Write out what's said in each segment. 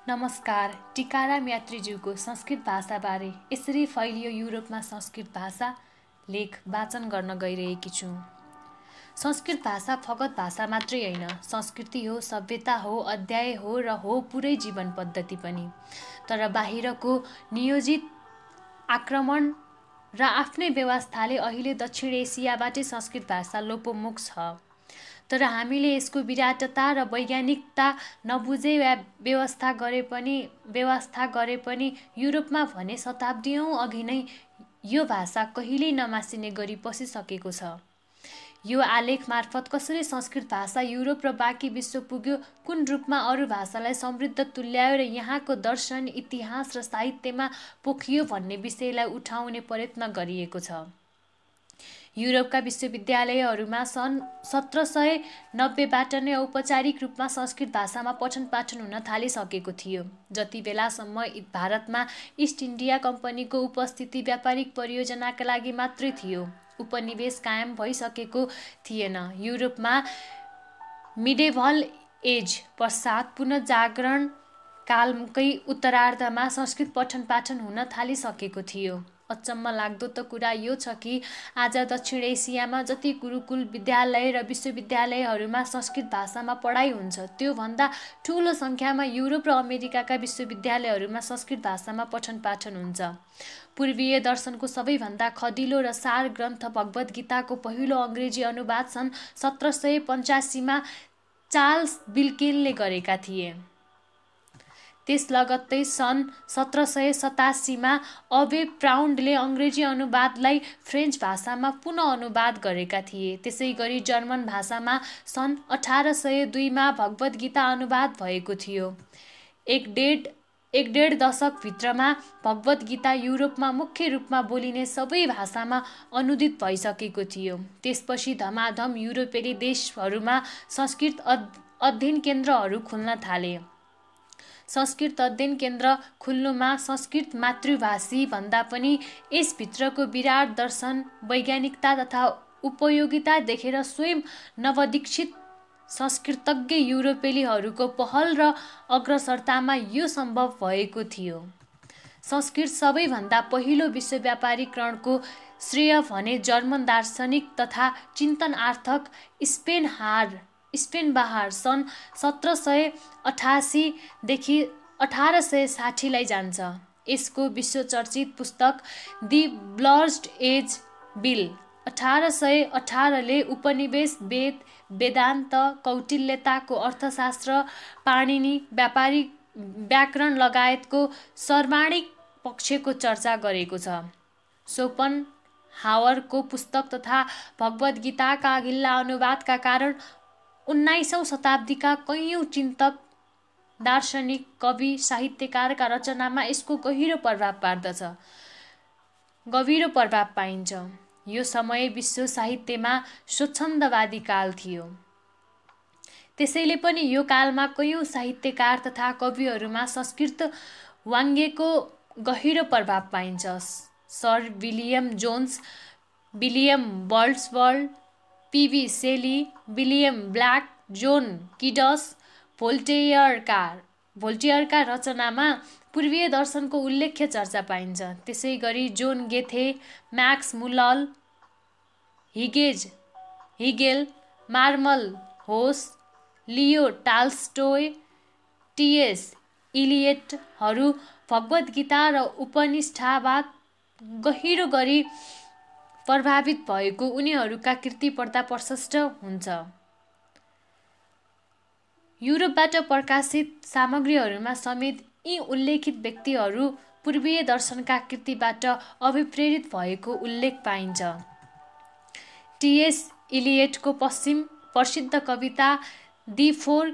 नमस्कार। टिकाराम यात्रीज्यूको संस्कृत भाषाबारे यसरी फैलियो युरोपमा संस्कृत भाषा लेख वाचन गर्न गइरहेकी छु। संस्कृत भाषा फगत भाषा मात्रै होइन, संस्कृति हो, सभ्यता हो, अध्याय हो र हो पुरै जीवन पद्धति पनि। तर बाहिरको नियोजित आक्रमण र आफ्नै व्यवस्थाले अहिले दक्षिण एसियाबाटै संस्कृत भाषा लोपोन्मुख छ। तर हामीले यसको विराटता र वैज्ञानिकता नबुझे वा व्यवस्था गरे पनि युरोपमा भने शताब्दीऔं अघि नै यो भाषा कहिल्यै नमासिने गरी पसिसकेको छ। यो आलेख मार्फत कसरी संस्कृत भाषा युरोप र बाँकी विश्व पुग्यो, कुन रूपमा अरू भाषालाई समृद्ध तुल्यायो र यहाँको दर्शन, इतिहास र साहित्यमा पोखियो भन्ने विषयलाई उठाउने प्रयत्न गरिएको छ। युरोपका विश्वविद्यालयहरूमा सन् 1790बाट नै औपचारिक रूपमा संस्कृत भाषामा पठन पाठन हुन थालिसकेको थियो। जति बेलासम्म भारतमा इस्ट इन्डिया कम्पनीको उपस्थिति व्यापारिक परियोजनाका लागि मात्रै थियो, उपनिवेश कायम भइसकेको थिएन। युरोपमा मिडेभल एज पश्चात पुनर्जागरण कालकै उत्तरार्धमा संस्कृत पठन पाठन हुन थालिसकेको थियो। अचम्म लाग्दो त कुरा यो छ कि आज दक्षिण एसियामा जति गुरुकुल विद्यालय र विश्वविद्यालयहरूमा संस्कृत भाषामा पढाइ हुन्छ, त्योभन्दा ठूलो सङ्ख्यामा युरोप र अमेरिकाका विश्वविद्यालयहरूमा संस्कृत भाषामा पठन पाठन हुन्छ। पूर्वीय दर्शनको सबैभन्दा खदिलो र सार ग्रन्थ भगवद् गीताको पहिलो अङ्ग्रेजी अनुवाद सन् 1785मा चार्ल्स विल्किनले गरेका थिए। त्यस लगत्तै सन् 1787मा अबे प्राउन्डले अङ्ग्रेजी अनुवादलाई फ्रेन्च भाषामा पुनः अनुवाद गरेका थिए। त्यसै गरी जर्मन भाषामा सन् 1802मा भगवद् गीता अनुवाद भएको थियो। एक डेढ दशकभित्रमा भगवद् गीता युरोपमा मुख्य रूपमा बोलिने सबै भाषामा अनुदित भइसकेको थियो। त्यसपछि धमाधम युरोपेली देशहरूमा संस्कृत अध्ययन केन्द्रहरू खुल्न थाले। संस्कृत अध्ययन केन्द्र खुल्नुमा संस्कृत मातृभाषी भन्दा पनि यसभित्रको विराट दर्शन, वैज्ञानिकता तथा उपयोगिता देखेर स्वयं नवदीक्षित संस्कृतज्ञ युरोपेलीहरूको पहल र अग्रसरतामा यो सम्भव भएको थियो। संस्कृत सबैभन्दा पहिलो विश्व व्यापारीकरणको श्रेय भने जर्मन दार्शनिक तथा चिन्तनार्थक स्पेनबाहर सन् 1788 देखि 1860 लाई जान्छ। यसको विश्वचर्चित पुस्तक दि ब्लज्ड एज बिल 1818 ले उपनिवेश, वेद, वेदान्त, कौटिल्यताको अर्थशास्त्र, पाणिनि, व्याकरण लगायतको सर्वाणिक पक्षको चर्चा गरेको छ। शोपनहावरको पुस्तक तथा भगवद् गीताका अघिल्ला अनुवादका कारण 19औं शताब्दीका कैयौं चिन्तक, दार्शनिक, कवि, साहित्यकारका रचनामा यसको गहिरो प्रभाव पाइन्छ। यो समय विश्व साहित्यमा स्वच्छन्दवादी काल थियो। त्यसैले पनि यो कालमा कैयौं साहित्यकार तथा कविहरूमा संस्कृत वाङ्मयको गहिरो प्रभाव पाइन्छ। Sir William Jones, William Wordsworth, PB. Shelley, William Blake, John Keats, भोल्टेयरका रचनामा पूर्वीय दर्शनको उल्लेख्य चर्चा पाइन्छ। त्यसै गरी John Goethe, Max Muller, Hegel, मार्मल होस, लियो टाल्स्टोय, टी.एस. इलियटहरू भगवद् गीता र उपनिष्ठबाट गहिरो गरी प्रभावित भएको उनीहरूका कृति पढ्दा प्रशस्त हुन्छ। युरोपबाट प्रकाशित सामग्रीहरूमा समेत यी उल्लेखित व्यक्तिहरू पूर्वीय दर्शनका कृतिबाट अभिप्रेरित भएको उल्लेख पाइन्छ। टी.एस. इलियटको प्रसिद्ध कविता दि फोर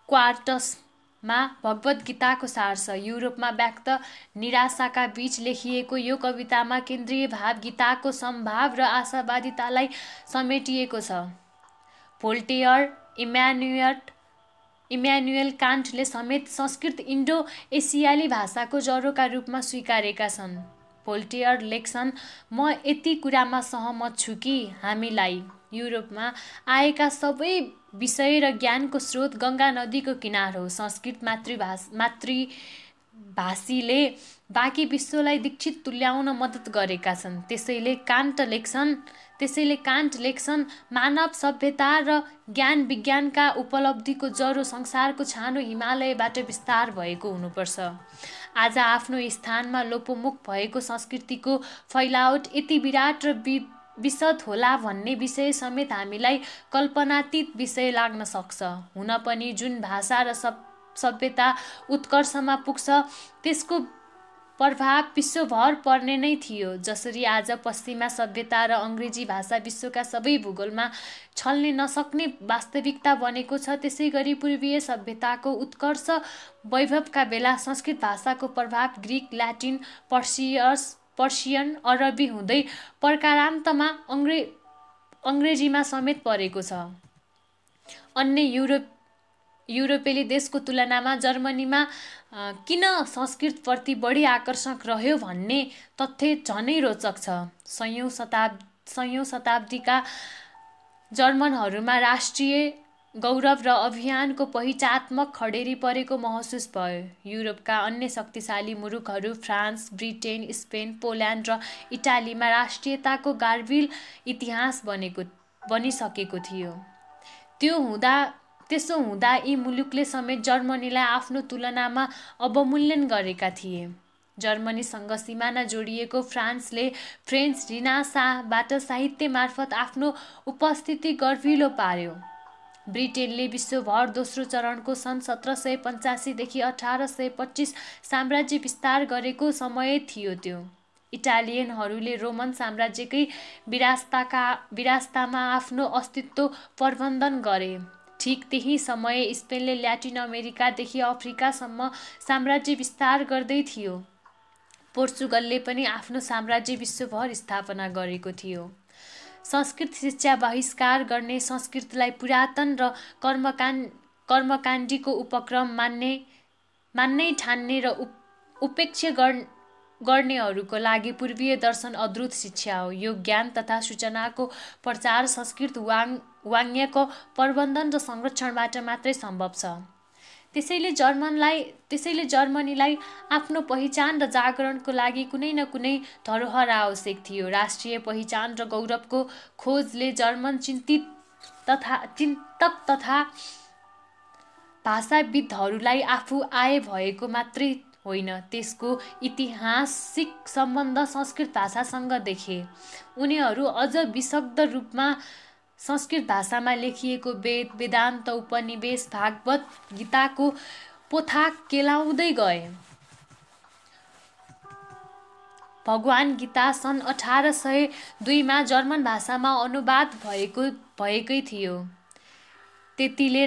क्वार्टर्समा भगवद् गीताको सार छ। युरोपमा व्यक्त निराशाका बीच लेखिएको यो कवितामा केन्द्रीय भाव गीताको समभाव र आशावादितालाई समेटिएको छ। भोल्टेयर, इम्यानुएल कान्टले समेत संस्कृत इन्डो एसियाली भाषाको जरोका रूपमा स्वीकारेका छन्। भोल्टेयर लेख्छन्, म यति कुरामा सहमत छु कि हामीलाई युरोपमा आएका सबै विषय र ज्ञानको स्रोत गङ्गा नदीको किनार हो। संस्कृत मातृभाषीले बाँकी विश्वलाई दीक्षित तुल्याउन मद्दत गरेका छन्। त्यसैले कान्ट लेख्छन्, मानव सभ्यता र ज्ञान विज्ञानका उपलब्धिको जरो संसारको छानो हिमालयबाट विस्तार भएको हुनुपर्छ। आज आफ्नो स्थानमा लोपोमुख भएको संस्कृतिको फैलावट यति विराट र विशद होला भन्ने विषय समेत हामीलाई कल्पनातीत विषय लाग्न सक्छ। हुन पनि जुन भाषा र सभ्यता उत्कर्षमा पुग्छ त्यसको प्रभाव विश्वभर पर्ने नै थियो। जसरी आज पश्चिमा सभ्यता र अङ्ग्रेजी भाषा विश्वका सबै भूगोलमा छल्ने नसक्ने वास्तविकता बनेको छ, त्यसै गरी पूर्वीय सभ्यताको उत्कर्ष वैभवका बेला संस्कृत भाषाको प्रभाव ग्रिक, ल्याटिन, पर्सियन, अरबी हुँदै प्रकारान्तमा अङ्ग्रेजीमा समेत परेको छ। अन्य युरोपेली देशको तुलनामा जर्मनीमा किन संस्कृतप्रति बढी आकर्षक रह्यो भन्ने तथ्य झनै रोचक छ। सयौं शताब्दीका जर्मनहरूमा राष्ट्रिय गौरव र अभियानको पहिचात्मक खडेरी परेको महसुस भयो। युरोपका अन्य शक्तिशाली मुलुकहरू फ्रान्स, ब्रिटेन, स्पेन, पोल्यान्ड र इटालीमा राष्ट्रियताको गार्बिल इतिहास बनिसकेको थियो। त्यसो हुँदा यी मुलुकले समेत जर्मनीलाई आफ्नो तुलनामा अवमूल्यन गरेका थिए। जर्मनीसँग सिमाना जोडिएको फ्रान्सले फ्रेन्च रिनासाबाट साहित्य मार्फत आफ्नो उपस्थिति गर्विलो पार्यो। ब्रिटेनले विश्वभर दोस्रो चरणको सन् 1785 देखि 1825 साम्राज्य विस्तार गरेको समय थियो त्यो। इटालियनहरूले रोमन साम्राज्यकै विरासतामा आफ्नो अस्तित्व प्रबन्धन गरे। ठीक त्यही समय स्पेनले ल्याटिन अमेरिकादेखि अफ्रिकासम्म साम्राज्य विस्तार गर्दै थियो। पोर्चुगलले पनि आफ्नो साम्राज्य विश्वभर स्थापना गरेको थियो। संस्कृत शिक्षा बहिष्कार गर्ने, संस्कृतलाई पुरातन र कर्मकाण्डीको उपक्रम मान्नै ठान्ने र उपेक्षा गर्नेहरूको लागि पूर्वीय दर्शन अद्भुत शिक्षा हो। यो ज्ञान तथा सूचनाको प्रचार संस्कृत वाङ्मयको प्रबन्धन र संरक्षणबाट मात्रै सम्भव छ। त्यसैले जर्मनीलाई आफ्नो पहिचान र जागरणको लागि कुनै न कुनै धरोहर आवश्यक थियो। राष्ट्रिय पहिचान र गौरवको खोजले जर्मन चिन्तक तथा भाषाविदहरूलाई आफू आए भएको मात्रै होइन, त्यसको ऐतिहासिक सम्बन्ध संस्कृत भाषासँग देखे। उनीहरू अझ विशद रूपमा संस्कृत भाषामा लेखिएको वेद, वेदान्त, उपनिवेश, भागवत गीताको पोथाक केलाउँदै गए। भगवान गीता सन् 1802 जर्मन भाषामा अनुवाद भएकै थियो। त्यतिले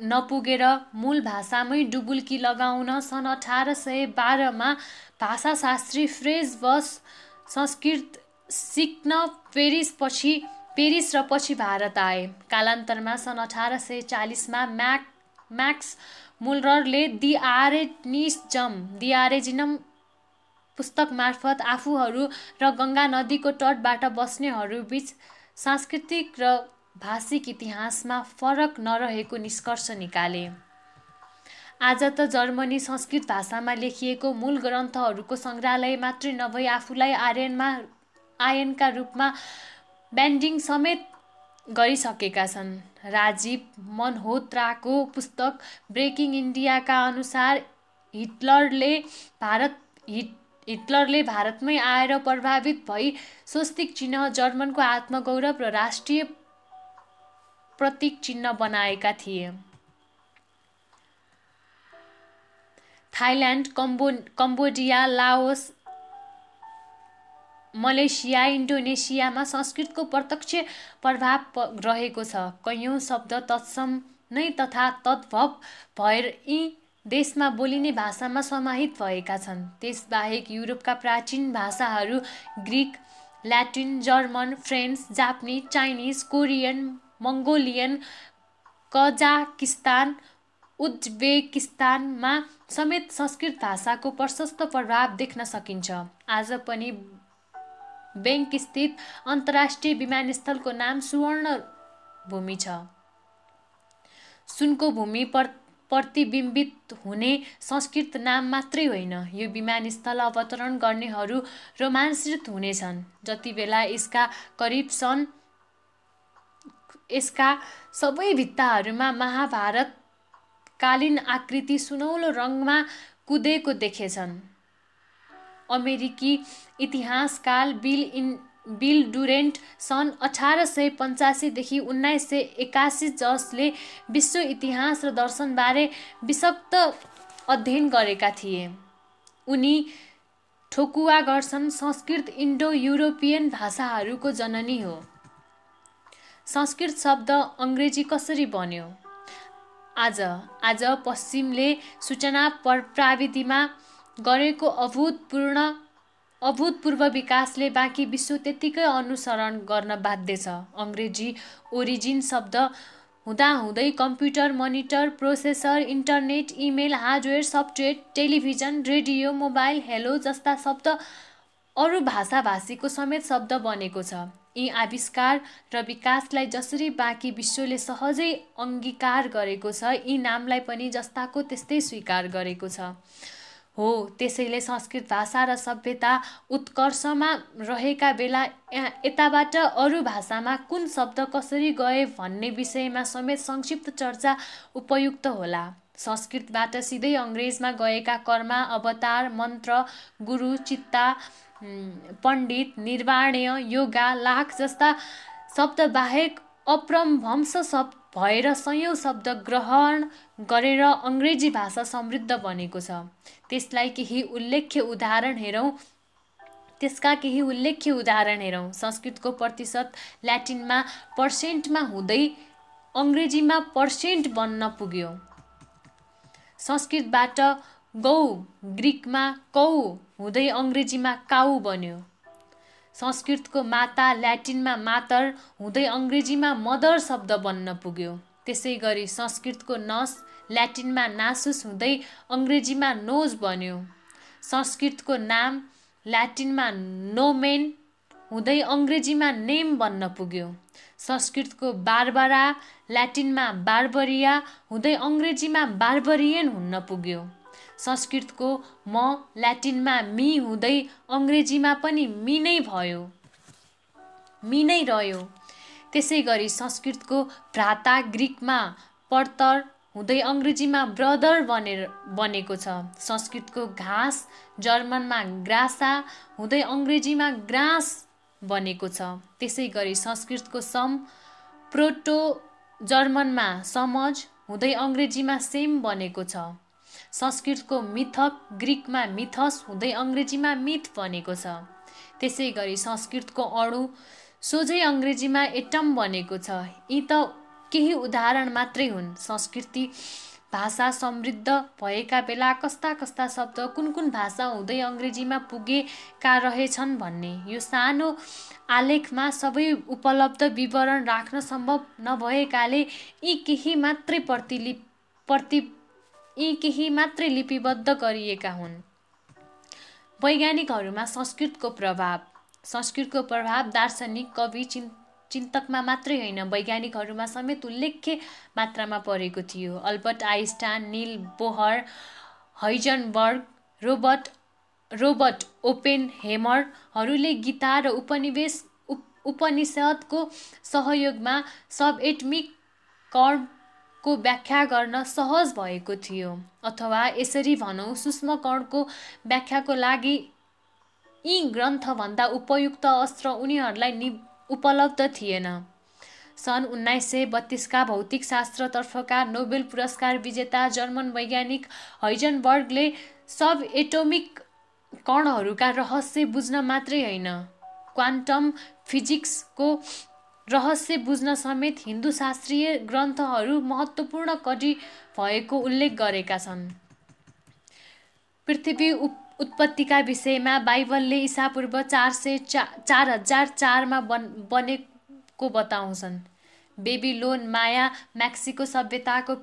नपुगेर मूल भाषामै डुबुल्की लगाउन सन् 1812 भाषाशास्त्री फ्रेज बस संस्कृत सिक्न पेरिस र पछि भारत आए। कालान्तरमा सन् 1840 म्याक्स मुलरले दि आरेजिनम पुस्तक मार्फत आफूहरू र गङ्गा नदीको तटबाट बस्नेहरूबीच सांस्कृतिक र भाषिक इतिहासमा फरक नरहेको निष्कर्ष निकाले। आज त जर्मनी संस्कृत भाषामा लेखिएको मूल ग्रन्थहरूको सङ्ग्रहालय मात्रै नभई आफूलाई आर्यनका रूपमा ब्यान्डिङ समेत गरिसकेका छन्। राजीव मल्होत्राको पुस्तक ब्रेकिङ इन्डियाका अनुसार हिटलरले भारतमै आएर प्रभावित भई स्वस्तिक चिन्ह जर्मनको आत्मगौरव र राष्ट्रिय प्रतीक चिन्ह बनाएका थिए। थाइल्यान्ड, कम्बोडिया, लाओस, मलेसिया, इन्डोनेसियामा संस्कृतको प्रत्यक्ष प्रभाव रहेको छ। कयौं शब्द तत्सम नै तथा तद्भव भएर यी देशमा बोलिने भाषामा समाहित भएका छन्। त्यसबाहेक युरोपका प्राचीन भाषाहरू Greek, Latin, German, French, Japanese, Chinese, Korean, Mongolian, Kazakhstan, उज्बेकिस्तानमा समेत संस्कृत भाषाको प्रशस्त प्रभाव देख्न सकिन्छ। आज पनि बेङ्कस्थित अन्तर्राष्ट्रिय विमानस्थलको नाम सुवर्ण भूमि छ। सुनको भूमि प्रतिबिम्बित हुने संस्कृत नाम मात्रै होइन, यो विमानस्थल अवतरण गर्नेहरू रोमाञ्चित हुनेछन् जति बेला यसका सबै भित्ताहरूमा महाभारतकालीन आकृति सुनौलो रङमा कुदेको देखेछन्। अमेरिकी इतिहासकार बिल डुरेन्ट सन् 1885 देखि 1981 जसले विश्व इतिहास र दर्शनबारे विशक्त अध्ययन गरेका थिए। उनी ठोकुवा गर्छन् संस्कृत इन्डो युरोपियन भाषाहरूको जननी हो। संस्कृत शब्द अङ्ग्रेजी कसरी बन्यो? आज पश्चिमले सूचना प्रविधिमा गरेको अभूतपूर्व विकासले बाँकी विश्व त्यत्तिकै अनुसरण गर्न बाध्य छ। अङ्ग्रेजी ओरिजिन शब्द हुँदाहुँदै computer, monitor, processor, internet, email, hardware, software, television, radio, mobile, hello जस्ता शब्द अरू भाषाभाषीको समेत शब्द बनेको छ। यी आविष्कार र विकासलाई जसरी बाँकी विश्वले सहजै अङ्गीकार गरेको छ, यी नामलाई पनि जस्ताको त्यस्तै स्वीकार गरेको छ। हो, त्यसैले संस्कृत भाषा र सभ्यता उत्कर्षमा रहेका बेला यताबाट अरू भाषामा कुन शब्द कसरी गए भन्ने विषयमा समेत संक्षिप्त चर्चा उपयुक्त होला। संस्कृतबाट सिधै अङ्ग्रेजमा गएका कर्मा, अवतार, मन्त्र, गुरु, चित्ता, पण्डित, निर्वाण्य, योगा, लाख जस्ता शब्द बाहेक अपभ्रंश भएर सयौं शब्द ग्रहण गरेर अङ्ग्रेजी भाषा समृद्ध बनेको छ। त्यसका केही उल्लेख्य उदाहरण हेरौँ। संस्कृतको प्रतिशत ल्याटिनमा पर्सेन्टमा हुँदै अङ्ग्रेजीमा पर्सेन्ट बन्न पुग्यो। संस्कृतबाट गौ ग्रिकमा कौ हुँदै अङ्ग्रेजीमा काउ बन्यो। संस्कृतको माता ल्याटिनमा मातर हुँदै अङ्ग्रेजीमा मदर शब्द बन्न पुग्यो। त्यसै गरी संस्कृतको नस ल्याटिनमा नासुस हुँदै अङ्ग्रेजीमा नोज बन्यो। संस्कृतको नाम ल्याटिनमा नोमेन हुँदै अङ्ग्रेजीमा नेम बन्न पुग्यो। संस्कृतको बारबरा ल्याटिनमा बार्बरिया हुँदै अङ्ग्रेजीमा बार्बरियन हुन पुग्यो। संस्कृतको म ल्याटिनमा मी हुँदै अङ्ग्रेजीमा पनि मी नै रह्यो। त्यसै गरी संस्कृतको भ्राता ग्रिकमा पर्तर हुँदै अङ्ग्रेजीमा ब्रदर बनेको छ। संस्कृतको घाँस जर्मनमा ग्रासा हुँदै अङ्ग्रेजीमा ग्रास बनेको छ। त्यसै गरी संस्कृतको सम प्रोटो जर्मनमा समझ हुँदै अङ्ग्रेजीमा सेम बनेको छ। संस्कृतको मिथक ग्रिकमा मिथस हुँदै अङ्ग्रेजीमा मिथ बनेको छ। त्यसै गरी संस्कृतको अणु सोझै अङ्ग्रेजीमा एटम बनेको छ। यी त केही उदाहरण मात्रै हुन्। संस्कृति भाषा समृद्ध भएका बेला कस्ता कस्ता शब्द कुन भाषा हुँदै अङ्ग्रेजीमा पुगेका रहेछन् भन्ने यो सानो आलेखमा सबै उपलब्ध विवरण राख्न सम्भव नभएकाले यी केही मात्रै लिपिबद्ध गरिएका हुन्। वैज्ञानिकहरूमा संस्कृतको प्रभाव दार्शनिक, कवि, चिन्तकमा मात्रै होइन, वैज्ञानिकहरूमा समेत उल्लेख्य मात्रामा परेको थियो। अल्बर्ट आइन्स्टाइन, निल बोहर, हाइजनबर्ग, रोबर्ट ओपेनहेमरहरूले गीता र उपनिषदको सहयोगमा सबएटमिक कणको व्याख्या गर्न सहज भएको थियो। अथवा यसरी भनौँ, सूक्ष्म कणको व्याख्याको लागि यी ग्रन्थभन्दा उपयुक्त अस्त्र उनीहरूलाई उपलब्ध थिएन। सन् 1932 का भौतिकशास्त्रतर्फका नोबेल पुरस्कार विजेता जर्मन वैज्ञानिक हाइजनबर्गले सब एटोमिक कणहरूका रहस्य बुझ्न मात्रै होइन, क्वान्टम फिजिक्सको रहस्य बुझ्न समेत हिन्दू शास्त्रीय ग्रन्थहरू महत्त्वपूर्ण कडी भएको उल्लेख गरेका छन्। पृथ्वी उत्पत्तिका विषयमा बाइबलले ईसापूर्व 4004 मा बनेको बताउँछन्। बेबिलोन, माया, मेक्सिको सभ्यताको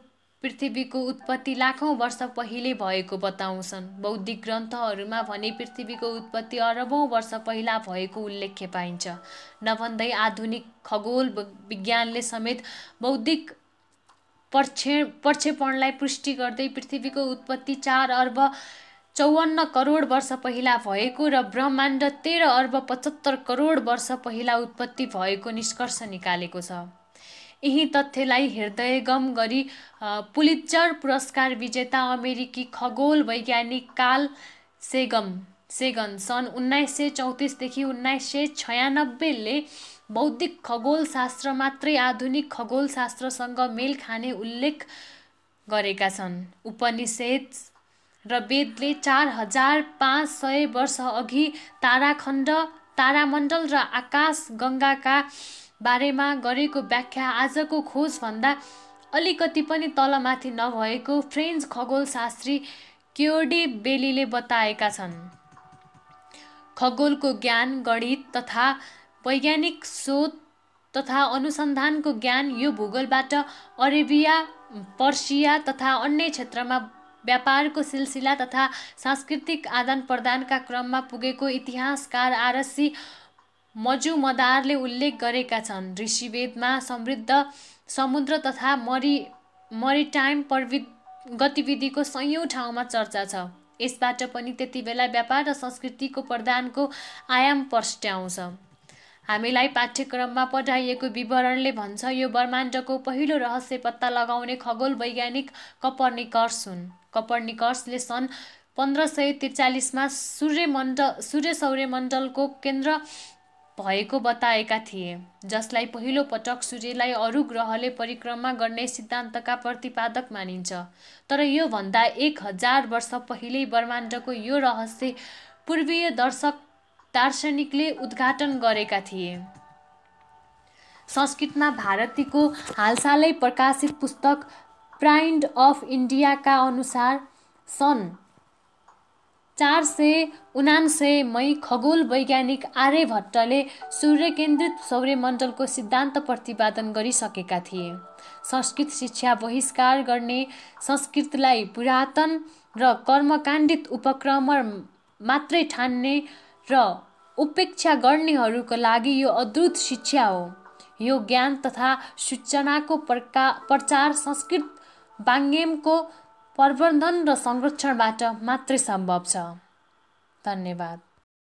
पृथ्वीको उत्पत्ति लाखौं वर्ष पहिले भएको बताउँछन्। बौद्धिक ग्रन्थहरूमा भने पृथ्वीको उत्पत्ति अरबौं वर्ष पहिला भएको उल्लेख पाइन्छ। नभन्दै आधुनिक खगोल विज्ञानले समेत बौद्धिक प्रक्षेपणलाई पुष्टि गर्दै पृथ्वीको उत्पत्ति 4 अर्ब 54 करोड वर्ष पहिला भएको र ब्रह्माण्ड 13 अर्ब 75 करोड वर्ष पहिला उत्पत्ति भएको निष्कर्ष निकालेको छ। यही तथ्यलाई हृदयङ्गम गरी पुलित्जर पुरस्कार विजेता अमेरिकी खगोल वैज्ञानिक कार्ल सेगन सन् 1934 देखि 1996 ले बौद्धिक खगोलशास्त्र मात्रै आधुनिक खगोलशास्त्रसँग मेल खाने उल्लेख गरेका छन्। उपनिषद र वेदले 4500 वर्ष अघि ताराखण्ड, तारामण्डल र आकाश गङ्गाका बारेमा गरेको व्याख्या आजको खोजभन्दा अलिकति पनि तलमाथि नभएको फ्रेन्च खगोलशास्त्री क्योडी बेलीले बताएका छन्। खगोलको ज्ञान, गणित तथा वैज्ञानिक शोध तथा अनुसन्धानको ज्ञान यो भूगोलबाट अरेबिया, पर्सिया तथा अन्य क्षेत्रमा व्यापारको सिलसिला तथा सांस्कृतिक आदान प्रदानका क्रममा पुगेको इतिहासकार आरसी मजुमदारले उल्लेख गरेका छन्। ऋषिवेदमा समृद्ध समुद्र तथा मरिटाइम गतिविधिको सयौं ठाउँमा चर्चा छ। यसबाट पनि त्यति बेला व्यापार र संस्कृतिको प्रदानको आयाम प्रस्ट्याउँछ। हामीलाई पाठ्यक्रममा पढाइएको विवरणले भन्छ यो ब्रह्माण्डको पहिलो रहस्य पत्ता लगाउने खगोल वैज्ञानिक कपर्निकस हुन्। कपर्निकसले सन् 1543 मा सूर्य सौर्यमण्डलको केन्द्र भएको बताएका थिए, जसलाई पहिलो पटक सूर्यलाई अरू ग्रहले परिक्रमा गर्ने सिद्धान्तका प्रतिपादक मानिन्छ। तर यो भन्दा 1000 वर्ष पहिल्यै ब्रह्माण्डको यो रहस्य पूर्वीय दार्शनिकले उद्घाटन गरेका थिए। संस्कृतमा भारतीको हालसालै प्रकाशित पुस्तक प्राइड अफ इन्डियाका अनुसार सन् 479 मै खगोल वैज्ञानिक आर्यभट्टले सूर्य केन्द्रित सौर्यमण्डलको सिद्धान्त प्रतिपादन गरिसकेका थिए। संस्कृत शिक्षा बहिष्कार गर्ने, संस्कृतलाई पुरातन र कर्मकाण्डित उपक्रम मात्रै ठान्ने र उपेक्षा गर्नेहरूको लागि यो अद्भुत शिक्षा हो। यो ज्ञान तथा सूचनाको प्रचार संस्कृत वाङ्मयको प्रवर्धन र संरक्षणबाट मात्रै सम्भव छ। धन्यवाद।